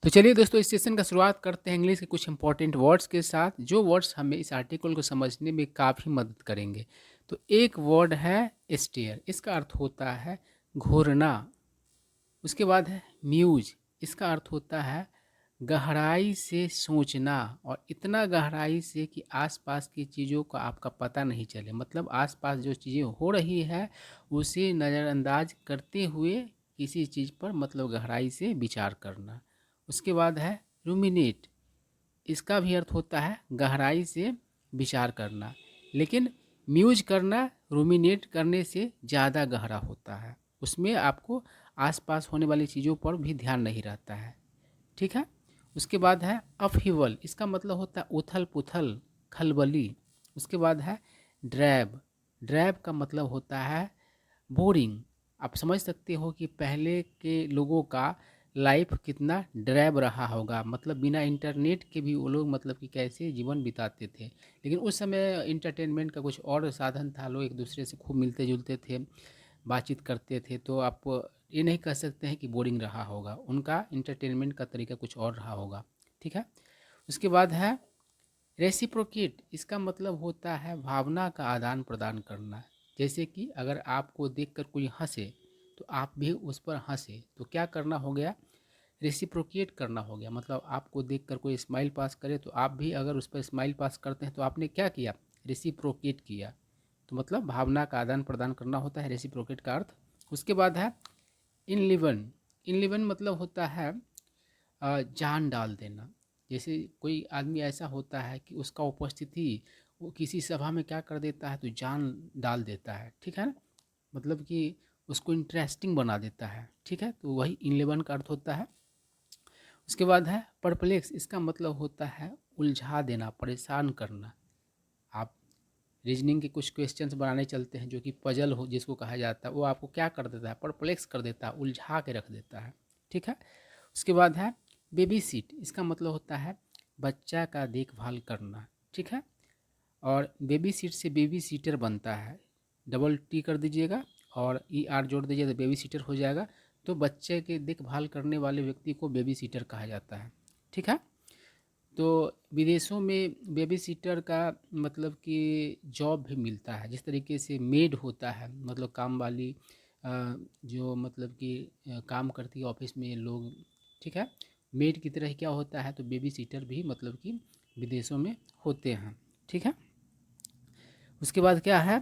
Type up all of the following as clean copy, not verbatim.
तो चलिए दोस्तों, इस सेशन का शुरुआत करते हैं इंग्लिश के कुछ इंपॉर्टेंट वर्ड्स के साथ, जो वर्ड्स हमें इस आर्टिकल को समझने में काफ़ी मदद करेंगे। तो एक वर्ड है स्टेयर, इसका अर्थ होता है घूरना। उसके बाद है म्यूज, इसका अर्थ होता है गहराई से सोचना, और इतना गहराई से कि आसपास की चीज़ों का आपका पता नहीं चले, मतलब आसपास जो चीज़ें हो रही है उसे नज़रअंदाज करते हुए किसी चीज़ पर मतलब गहराई से विचार करना। उसके बाद है रूमिनेट, इसका भी अर्थ होता है गहराई से विचार करना, लेकिन म्यूज करना रूमिनेट करने से ज़्यादा गहरा होता है। उसमें आपको आसपास होने वाली चीज़ों पर भी ध्यान नहीं रहता है। ठीक है। उसके बाद है अपहीवल, इसका मतलब होता है उथल पुथल, खलबली। उसके बाद है ड्रैब, ड्रैब का मतलब होता है बोरिंग। आप समझ सकते हो कि पहले के लोगों का लाइफ कितना ड्रैब रहा होगा, मतलब बिना इंटरनेट के भी वो लोग मतलब कि कैसे जीवन बिताते थे। लेकिन उस समय इंटरटेनमेंट का कुछ और साधन था, लोग एक दूसरे से खूब मिलते जुलते थे, बातचीत करते थे। तो आप ये नहीं कह सकते हैं कि बोरिंग रहा होगा, उनका इंटरटेनमेंट का तरीका कुछ और रहा होगा। ठीक है। उसके बाद है रेसिप्रोकेट, इसका मतलब होता है भावना का आदान प्रदान करना। जैसे कि अगर आपको देखकर कोई हंसे तो आप भी उस पर हंसे, तो क्या करना हो गया, रेसिप्रोकेट करना हो गया। मतलब आपको देखकर कोई स्माइल पास करे तो आप भी अगर उस पर स्माइल पास करते हैं तो आपने क्या किया, रेसिप्रोकेट किया। तो मतलब भावना का आदान प्रदान करना होता है रेसिप्रोकेट का अर्थ। उसके बाद है इनलिवन, इनलिवन मतलब होता है जान डाल देना। जैसे कोई आदमी ऐसा होता है कि उसका उपस्थिति वो किसी सभा में क्या कर देता है, तो जान डाल देता है। ठीक है ना, मतलब कि उसको इंटरेस्टिंग बना देता है। ठीक है, तो वही इनलेवन का अर्थ होता है। उसके बाद है परप्लेक्स, इसका मतलब होता है उलझा देना, परेशान करना। आप रीजनिंग के कुछ क्वेश्चंस बनाने चलते हैं जो कि पजल हो जिसको कहा जाता है, वो आपको क्या कर देता है, परप्लेक्स कर देता है, उलझा के रख देता है। ठीक है। उसके बाद है बेबी सीट, इसका मतलब होता है बच्चा का देखभाल करना। ठीक है। और बेबी सीट से बेबी सीटर बनता है, डबल टी कर दीजिएगा और ई आर जोड़ दीजिए तो बेबी सीटर हो जाएगा। तो बच्चे के देखभाल करने वाले व्यक्ति को बेबी सीटर कहा जाता है। ठीक है। तो विदेशों में बेबी सीटर का मतलब कि जॉब भी मिलता है, जिस तरीके से मेड होता है, मतलब काम वाली जो मतलब कि काम करती है ऑफिस में लोग। ठीक है। मेड की तरह क्या होता है, तो बेबी सीटर भी मतलब कि विदेशों में होते हैं। ठीक है। उसके बाद क्या है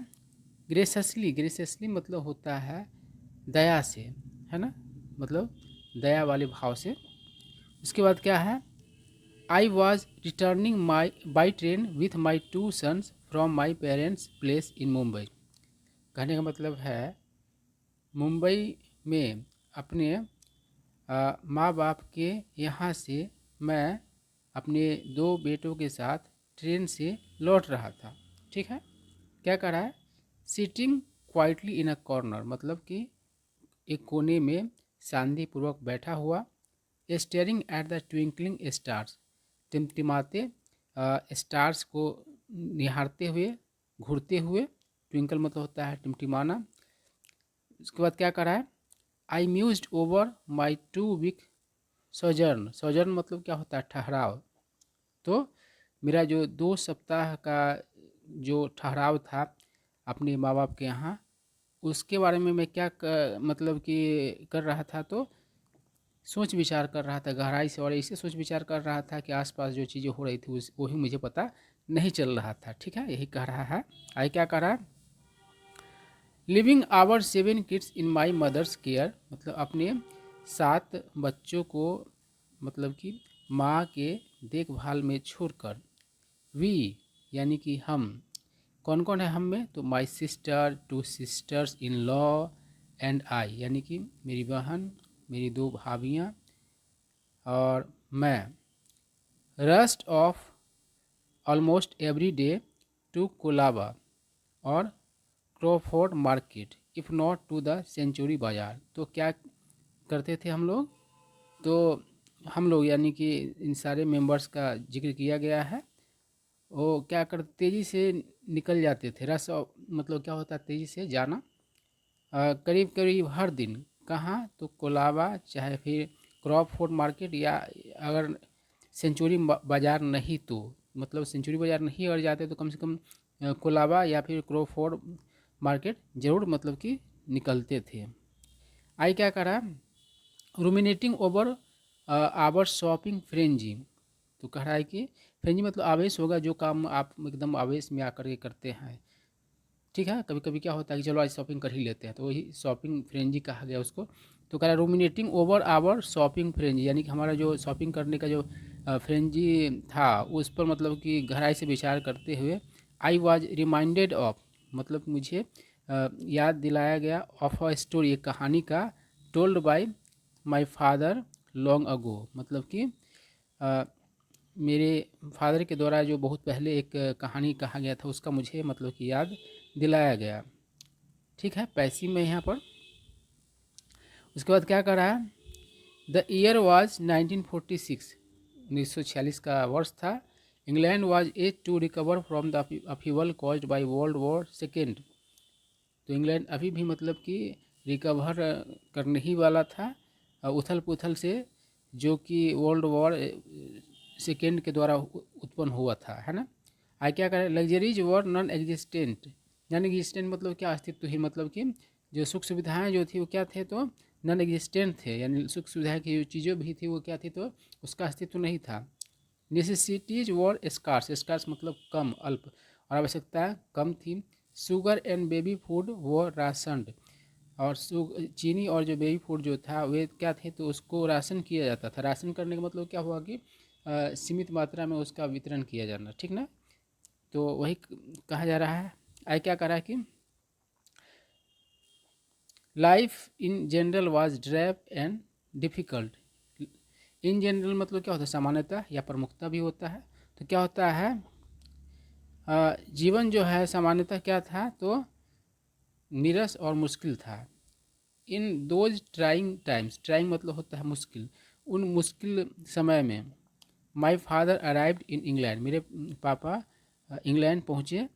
ग्रेससली, ग्रेससली मतलब होता है दया से, है ना, मतलब दया वाले भाव से। उसके बाद क्या है I was returning my by train with my two sons from my parents place in Mumbai. कहने का मतलब है मुंबई में अपने माँ बाप के यहाँ से मैं अपने दो बेटों के साथ ट्रेन से लौट रहा था। ठीक है। क्या कर रहा है, sitting quietly in a corner, मतलब कि एक कोने में शांतिपूर्वक बैठा हुआ, staring at the twinkling stars, टिमटिमाते स्टार्स को निहारते हुए, घूरते हुए। ट्विंकल मतलब होता है टिमटिमाना। उसके बाद क्या कर रहा है I mused over my 2 week sojourn, sojourn मतलब क्या होता है, ठहराव। तो मेरा जो 2 सप्ताह का जो ठहराव था अपने माँ बाप के यहाँ, उसके बारे में मैं क्या मतलब कि कर रहा था, तो सोच विचार कर रहा था गहराई से, और ऐसे सोच विचार कर रहा था कि आसपास जो चीज़ें हो रही थी उस वही मुझे पता नहीं चल रहा था। ठीक है, यही कह रहा है। आई क्या कह रहा है leaving our 7 kids in my mothers care, मतलब अपने 7 बच्चों को मतलब कि माँ के देखभाल में छोड़कर, वी यानी कि हम, कौन कौन है हम में, तो my sister, 2 sisters in law and I, यानी कि मेरी बहन, मेरी 2 भाभियाँ और मैं, rushed off almost every day to Colaba और Crawford market if not to the century bazaar. तो क्या करते थे हम लोग, तो हम लोग यानी कि इन सारे मेंबर्स का जिक्र किया गया है। वो क्या कर तेज़ी से निकल जाते थे, मतलब क्या होता है तेज़ी से जाना, करीब करीब हर दिन। कहाँ, तो कोलाबा चाहे फिर क्रॉफोर्ड मार्केट या अगर सेंचुरी बाज़ार नहीं तो मतलब सेंचुरी बाज़ार नहीं अगर जाते तो कम से कम कोलाबा या फिर क्रोफोर्ड मार्केट ज़रूर मतलब कि निकलते थे। आई क्या करा, रूमिनेटिंग ओवर आवर शॉपिंग फ्रेंजी। तो कह रहा है कि फ्रेंजी मतलब आवेश होगा, जो काम आप एकदम आवेश में आकर के करते हैं, ठीक है। कभी कभी क्या होता है कि चलो आज शॉपिंग कर ही लेते हैं, तो वही शॉपिंग फ्रेंजी कहा गया उसको। तो कह रहा है रूमिनेटिंग ओवर आवर शॉपिंग फ्रेंजी, यानी कि हमारा जो शॉपिंग करने का जो फ्रेंजी था उस पर मतलब कि गहराई से विचार करते हुए आई वॉज रिमाइंडेड ऑफ, मतलब मुझे याद दिलाया गया, ऑफ अ स्टोरी, एक कहानी का, told by my father long ago, मतलब कि मेरे फादर के द्वारा जो बहुत पहले एक कहानी कहा गया था उसका मुझे मतलब कि याद दिलाया गया, ठीक है, पैसिव में यहाँ पर। उसके बाद क्या कर रहा है, द ईयर वाज 1946, 1946 का वर्ष था। England was age to recover from the upheaval caused by world war second. तो इंग्लैंड अभी भी मतलब कि रिकवर करने ही वाला था उथल पुथल से, जो कि वर्ल्ड वॉर सेकेंड के द्वारा उत्पन्न हुआ था, है ना। आई क्या करें, luxuries were non existent, non existent मतलब क्या, अस्तित्व ही, मतलब कि जो सुख सुविधाएं जो थी वो क्या थे, तो नॉन एग्जिस्टेंट थे, यानी सुख सुविधाएं की जो चीज़ें भी थी वो क्या थी, तो उसका अस्तित्व नहीं था। नेसेसिटीज वर स्कार्स, स्कार्स मतलब कम, अल्प, और आवश्यकता कम थी। शुगर एंड बेबी फूड वो राशनड, और चीनी और जो बेबी फूड जो था वे क्या थे, तो उसको राशन किया जाता था। राशन करने का मतलब क्या हुआ कि सीमित मात्रा में उसका वितरण किया जाना, ठीक ना। तो वही कहा जा रहा है। आई क्या कहा है कि life in general was drab and difficult. In general मतलब क्या होता है, सामान्यतः या प्रमुखता भी होता है। तो क्या होता है, जीवन जो है सामान्यतः क्या था, तो नीरस और मुश्किल था। In those trying times, trying मतलब होता है मुश्किल, उन मुश्किल समय में my father arrived in England, मेरे पापा इंग्लैंड पहुँचे।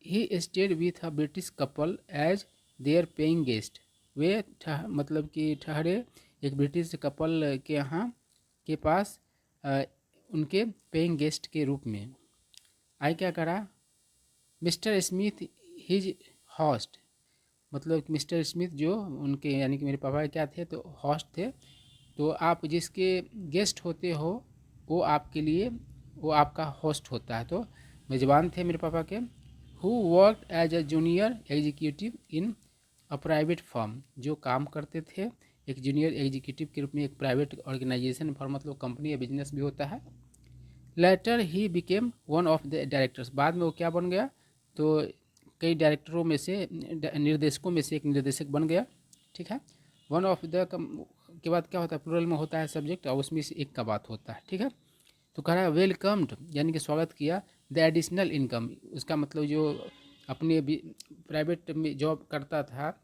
He stayed with a British couple as their paying guest, वे मतलब कि ठहरे एक ब्रिटिश कपल के यहाँ के पास उनके पेइंग गेस्ट के रूप में। आई क्या करा, मिस्टर स्मिथ हिज हॉस्ट, मतलब मिस्टर स्मिथ जो उनके यानी कि मेरे पापा क्या थे, तो हॉस्ट थे। तो आप जिसके गेस्ट होते हो वो आपके लिए, वो आपका होस्ट होता है। तो मेज़बान थे मेरे पापा के। Who work as a junior executive in a private firm, जो काम करते थे एक जूनियर एग्जीक्यूटिव के रूप में एक प्राइवेट ऑर्गेनाइजेशन, फर्म मतलब कंपनी या बिजनेस भी होता है। Later he became one of the directors, बाद में वो क्या बन गया, तो कई डायरेक्टरों में से, निर्देशकों में से एक निर्देशक बन गया, ठीक है। वन ऑफ द के बाद क्या होता है, प्लूरल में होता है सब्जेक्ट, और उसमें से एक का बात होता है, ठीक है। तो कह रहा है वेलकम्ड, यानी कि स्वागत किया, द एडिशनल इनकम, उसका मतलब जो अपने प्राइवेट में जॉब करता था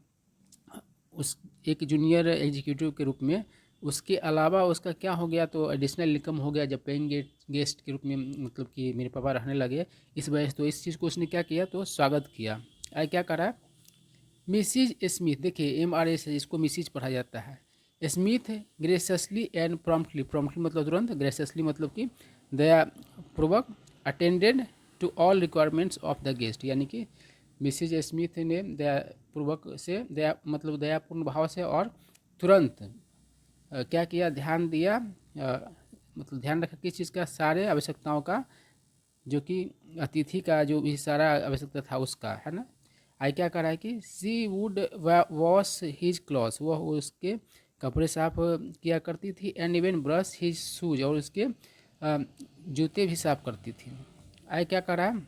उस एक जूनियर एग्जीक्यूटिव के रूप में, उसके अलावा उसका क्या हो गया, तो एडिशनल इनकम हो गया जब पेइंग गेस्ट के रूप में मतलब कि मेरे पापा रहने लगे, इस वजह से तो इस चीज़ को उसने क्या किया, तो स्वागत किया। आई क्या करा, मिसिज स्मिथ, देखिए MRS है, इसको मिसिज पढ़ा जाता है। Smith graciously and promptly, promptly मतलब तुरंत, ग्रेसियसली मतलब कि दयापूर्वक, attended to all requirements of the guest, यानी कि मिसिज स्मिथ ने दयापूर्वक से, दया मतलब दयापूर्ण भाव से और तुरंत क्या किया, ध्यान दिया, मतलब ध्यान रखा किस चीज़ का, सारे आवश्यकताओं का, जो कि अतिथि का जो भी सारा आवश्यकता था उसका, है ना। आई क्या कर रहा है कि सी वुड वॉश हिज क्लॉथ, वह उसके कपड़े साफ किया करती थी, and even brush his shoes, और उसके जूते भी साफ करती थी। आई क्या कर रहा है,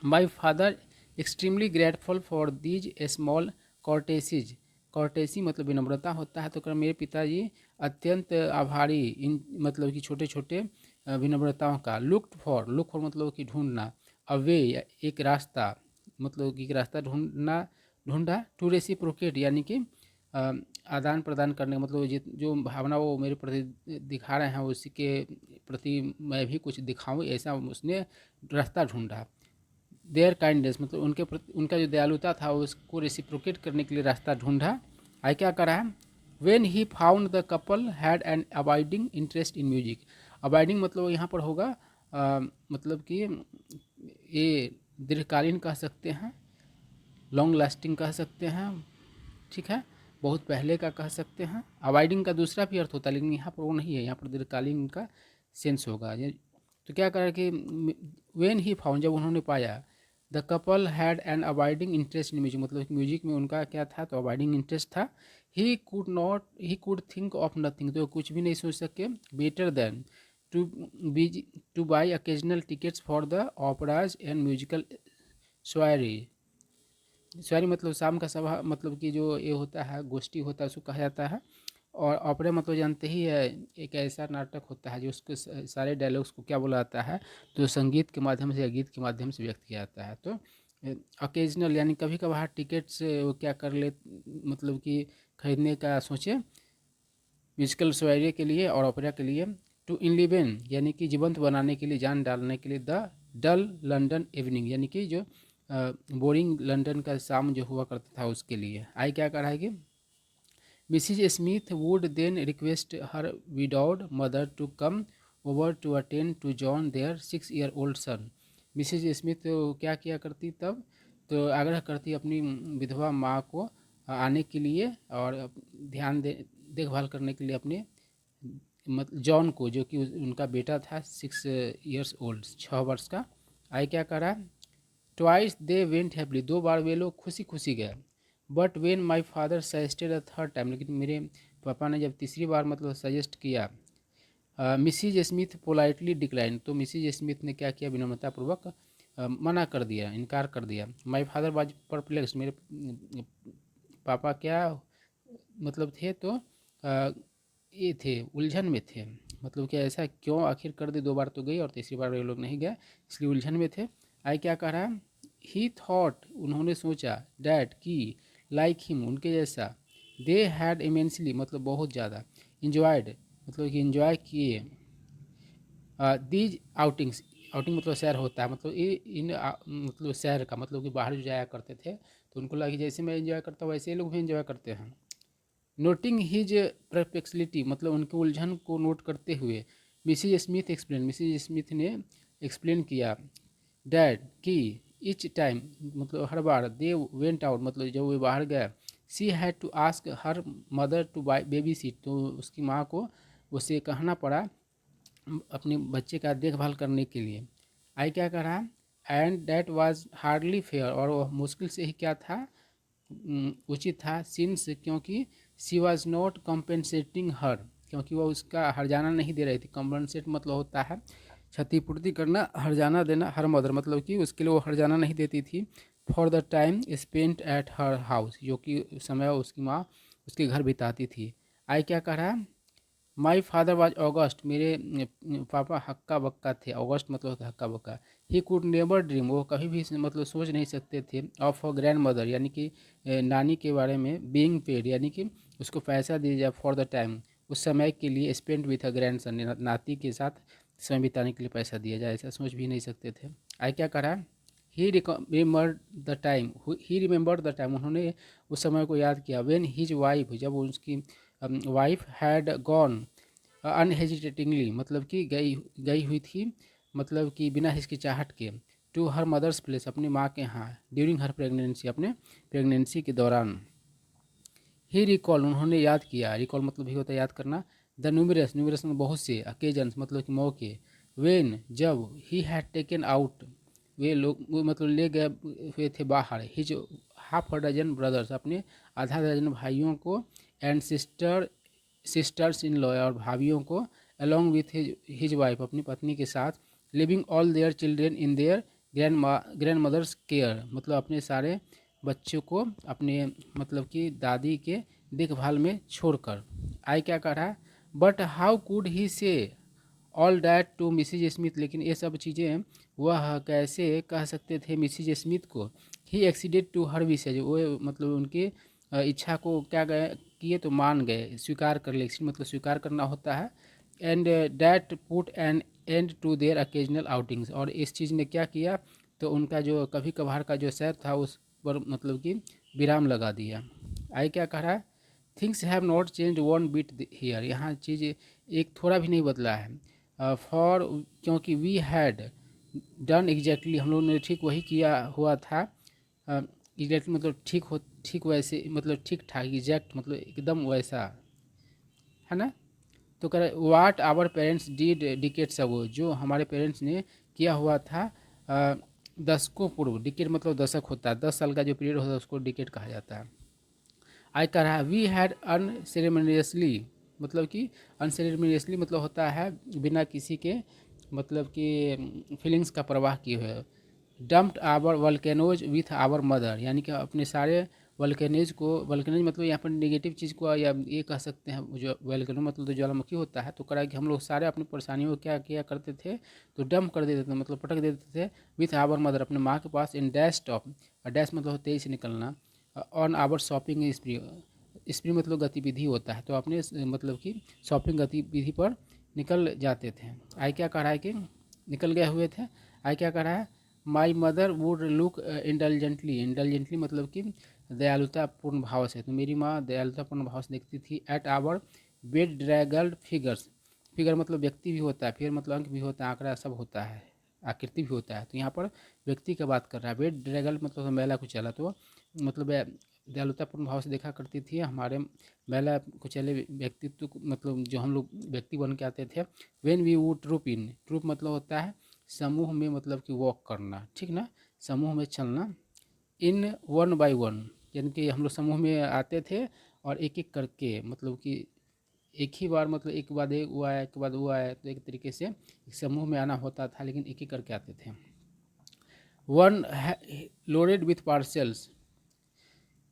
my father extremely grateful for these small courtesies, courtesy मतलब विनम्रता होता है। तो कर मेरे पिताजी अत्यंत आभारी इन मतलब कि छोटे छोटे विनम्रताओं का। लुक फॉर मतलब कि ढूंढना, अवे एक रास्ता, मतलब कि एक रास्ता ढूंढा, टू रेसिप्रोकेट यानी कि आदान प्रदान करने का मतलब जो भावना वो मेरे प्रति दिखा रहे हैं उसी के प्रति मैं भी कुछ दिखाऊं, ऐसा उसने रास्ता ढूंढा। देयर काइंडनेस मतलब उनका जो दयालुता था उसको रेसिप्रोकेट करने के लिए रास्ता ढूंढा। आई क्या करा है, when he found the couple had an abiding interest in music. Abiding मतलब यहाँ पर होगा मतलब कि ये दीर्घकालीन कह सकते हैं, लॉन्ग लास्टिंग कह सकते हैं, ठीक है, बहुत पहले का कह सकते हैं। अबाइडिंग का दूसरा भी अर्थ होता है, लेकिन यहाँ पर वो नहीं है, यहाँ पर दीर्घकालीन का सेंस होगा। ये तो क्या करा कि वेन ही फाउंड, जब उन्होंने पाया, the couple had an abiding interest in music, मतलब म्यूजिक में उनका क्या था, तो अबाइडिंग इंटरेस्ट था। He could think of nothing, तो कुछ भी नहीं सोच सके, better than to be to buy occasional tickets for the operas and musical soiree. Soiree मतलब शाम का सभा, मतलब कि जो ये होता है गोष्ठी होता है उसको कहा जाता है। और ऑपरा मतलब जानते ही है, एक ऐसा नाटक होता है जो उसके सारे डायलॉग्स को क्या बोला जाता है, तो संगीत के माध्यम से या गीत के माध्यम से व्यक्त किया जाता है। तो ओकेजनल यानी कभी कभार टिकट्स वो क्या कर ले, मतलब कि खरीदने का सोचे म्यूजिकल सोयरे के लिए और ओपेरा के लिए। टू इनलिवेन यानी कि जीवंत बनाने के लिए, जान डालने के लिए। द डल लंदन इवनिंग यानी कि जो बोरिंग लंदन का शाम जो हुआ करता था उसके लिए। आई क्या कर रहा है कि Mrs Smith would then request her widowed mother to come over to attend to John their 6-year-old son. Mrs Smith क्या किया करती तब, तो आग्रह करती अपनी विधवा माँ को आने के लिए और ध्यान देखभाल करने के लिए अपने मतलब जॉन को, जो कि उनका बेटा था 6 years old, 6 वर्ष का। आई क्या करा, ट्वाइस दे वेंट हैप्पली, 2 बार वे लोग खुशी खुशी गए। But when my father suggested a third time, लेकिन मेरे पापा ने जब तीसरी बार मतलब सजेस्ट किया, मिसिज स्मिथ पोलाइटली डिक्लाइन, तो मिसिज स्मिथ ने क्या किया, विनम्रतापूर्वक मना कर दिया, इनकार कर दिया। माई फादर वाज परप्लेक्स, मेरे पापा क्या मतलब थे, तो ये थे उलझन में थे, मतलब कि ऐसा क्यों आखिर कर दी, 2 बार तो गई और तीसरी बार वे लोग नहीं गए, इसलिए उलझन में थे। आई क्या कह रहा है, ही थॉट उन्होंने सोचा, डैट की लाइक हिम उनके जैसा, दे हैड इमेंसली मतलब बहुत ज़्यादा, इंजॉयड मतलब कि इंजॉय किए, दीज आउटिंग्स, आउटिंग मतलब सैर होता है, मतलब ये इन मतलब सैर का मतलब कि बाहर जो जाया करते थे, तो उनको लगा कि जैसे मैं एंजॉय करता हूँ वैसे ये लोग भी एंजॉय करते हैं। नोटिंग हिज परप्लेक्सिटी मतलब उनकी उलझन को नोट करते हुए, Mrs Smith explain, Mrs Smith ने एक्सप्लेन किया, डैड कि ईच टाइम मतलब हर बार, दे वेंट आउट मतलब जब वो बाहर गया, she had to ask her mother to buy baby seat, तो उसकी माँ को उसे कहना पड़ा अपने बच्चे का देखभाल करने के लिए। आई क्या कह रहा, and that was hardly fair, और वह मुश्किल से ही क्या था, उचित था, सिंस क्योंकि सी वॉज नॉट कम्पेंसेटिंग हर, क्योंकि वह उसका हर्जाना नहीं दे रही थी। कम्पेंसेट मतलब होता है क्षतिपूर्ति करना, हर्जाना देना, हर मदर मतलब कि उसके लिए वो हर्जाना नहीं देती थी। For the time spent at her house, जो कि समय उसकी माँ उसके घर बिताती थी। आई क्या कह रहा, माई फादर वाज ऑगस्ट, मेरे पापा हक्का बक्का थे, ऑगस्ट मतलब होता है हक्का बक्का। ही कुड नेवर ड्रीम, वो कभी भी मतलब सोच नहीं सकते थे, ऑफ अ ग्रैंड मदर यानी कि नानी के बारे में, बीइंग पेड यानी कि उसको पैसा दिया जाए, फॉर द टाइम उस समय के लिए, spend with a grand son नाती के साथ समय बिताने के लिए पैसा दिया जाए, ऐसा सोच भी नहीं सकते थे। आई क्या करा, he remember the time, he remember the time, उन्होंने उस समय को याद किया, व्हेन हिज वाइफ, जब उसकी वाइफ हैड गॉन अनहेजिटेटिंगली मतलब कि गई हुई थी, मतलब कि बिना हिचकिचाहट के, टू हर मदर्स प्लेस अपनी माँ के यहाँ, ड्यूरिंग हर प्रेगनेंसी अपने प्रेगनेंसी के दौरान। ही रिकॉल उन्होंने याद किया, रिकॉल मतलब ही होता है याद करना, द न्यूमरस, न्यूमरस में बहुत से, अकेजन्स मतलब कि मौके, वेन जब, ही हैड टेकन आउट वे लोग वो मतलब ले गए हुए थे बाहर, his half a dozen brothers अपने आधा दर्जन भाइयों को, एंड सिस्टर्स इन लॉ और भाभियों को, अलॉन्ग विथ हिज वाइफ अपनी पत्नी के साथ, leaving all their children in their grandmothers care मतलब अपने सारे बच्चों को अपने मतलब कि दादी के देखभाल में छोड़कर। आई क्या कह रहा है, but how could he say all that to Mrs Smith, लेकिन ये सब चीज़ें वह कैसे कह सकते थे मिसिज स्मिथ को। ही एक्सीडेड टू हर विशेज, वो मतलब उनकी इच्छा को क्या गए किए, तो मान गए, स्वीकार कर ले, मतलब स्वीकार करना होता है। And that put an end to their occasional outings, और इस चीज़ ने क्या किया, तो उनका जो कभी कभार का जो सैर था उस पर मतलब कि विराम लगा दिया। आई क्या कह रहा है, things have not change one bit here, यहाँ चीज़ एक थोड़ा भी नहीं बदला है। फॉर क्योंकि वी हैड डन एग्जैक्टली, हम लोगों ने ठीक वही किया हुआ था। एग्जैक्टली मतलब ठीक वैसे, मतलब ठीक ठाक, एग्जैक्ट मतलब एकदम वैसा, है ना। तो कह रहे what our parents did decades ago, जो हमारे पेरेंट्स ने किया हुआ था दशकों पूर्व। डिकेट मतलब दशक होता है, 10 साल का जो पीरियड होता है उसको डिकेट कहा जाता है। आई कह रहा है वी हैड अनसेरेमनियसली, मतलब कि अनसेरेमनियसली मतलब होता है बिना किसी के मतलब कि फीलिंग्स का परवाह किए हुए। Dumped our volcanoes with our mother, यानी कि अपने सारे वल्केनेज को, वल्केनेज मतलब यहाँ पर नेगेटिव चीज़ को, या ये कह सकते हैं जो वल्केनो मतलब तो ज्वालामुखी होता है, तो करा कि हम लोग सारे अपनी परेशानियों को क्या किया करते थे, तो डंप कर देते थे, मतलब पटक देते थे विथ आवर मदर, अपने माँ के पास, इन डैश ऑफ, डैश मतलब तेज से निकलना, on our shopping spree, spree मतलब गतिविधि होता है, तो अपने मतलब कि शॉपिंग गतिविधि पर निकल जाते थे। आई क्या कह रहा है कि निकल गए हुए थे। आई क्या कह रहा है my mother would look intelligently, intelligently मतलब कि दयालुतापूर्ण भाव से, तो मेरी माँ दयालुतापूर्ण भाव से देखती थी। At our bed draggled figures, figure मतलब व्यक्ति भी होता है, फिर मतलब अंक भी होता है, आंकड़ा सब होता है, आकृति भी होता है, तो यहाँ पर व्यक्ति का बात कर रहा है। बेड ड्रैगल मतलब मेला कुचला, तो मतलब दयालुतापूर्ण भाव से देखा करती थी हमारे महिला कुचले व्यक्तित्व मतलब जो हम लोग व्यक्ति बन के आते थे। When we would troop in, troop मतलब होता है समूह में, मतलब कि वॉक करना, ठीक ना, समूह में चलना। इन वन बाय वन, यानी कि हम लोग समूह में आते थे और एक एक करके, मतलब कि एक ही बार, मतलब एक के बाद एक वो आया, एक के बाद वो आया, तो एक तरीके से एक समूह में आना होता था, लेकिन एक एक करके आते थे। One loaded with parcels,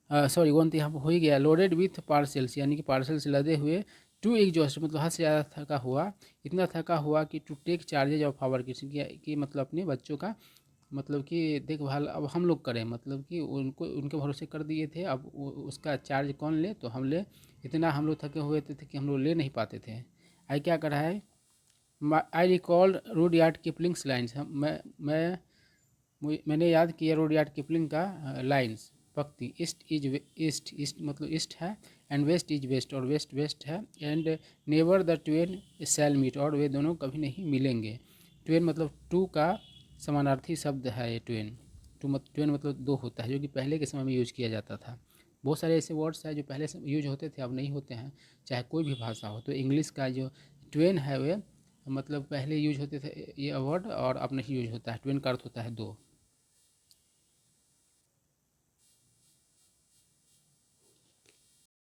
sorry one तो यहाँ पर हो ही गया, लोडेड विथ पार्सल्स यानी कि पार्सल से लदे हुए। टू एग्जॉस्ट मतलब हद से ज़्यादा थका हुआ, इतना थका हुआ कि to take charges of our kids, कि मतलब अपने बच्चों का मतलब कि देखभाल अब हम लोग करें, मतलब कि उनको उनके भरोसे कर दिए थे, अब उसका चार्ज कौन ले, तो हम ले, इतना हम लोग थके हुए थे कि हम लोग ले नहीं पाते थे। आई क्या कर रहा है I recalled Rudyard Kipling's lines, मैंने याद किया रूडयार्ड किपलिंग का लाइन्स, पंक्ति। ईस्ट इज ईस्ट, ईस्ट मतलब ईस्ट है, एंड वेस्ट इज वेस्ट, और वेस्ट वेस्ट है, and never the twain shall meet, और वे दोनों कभी नहीं मिलेंगे। ट्वेन मतलब टू का समानार्थी शब्द है ये ट्वेन। ट्वेन मतलब दो होता है, जो कि पहले के समय में यूज किया जाता था। बहुत सारे ऐसे वर्ड्स हैं जो पहले से यूज होते थे, अब नहीं होते हैं, चाहे कोई भी भाषा हो। तो इंग्लिश का जो ट्वेन है वे मतलब पहले यूज होते थे ये वर्ड, और अब नहीं यूज होता है। ट्वेन का अर्थ होता है दो।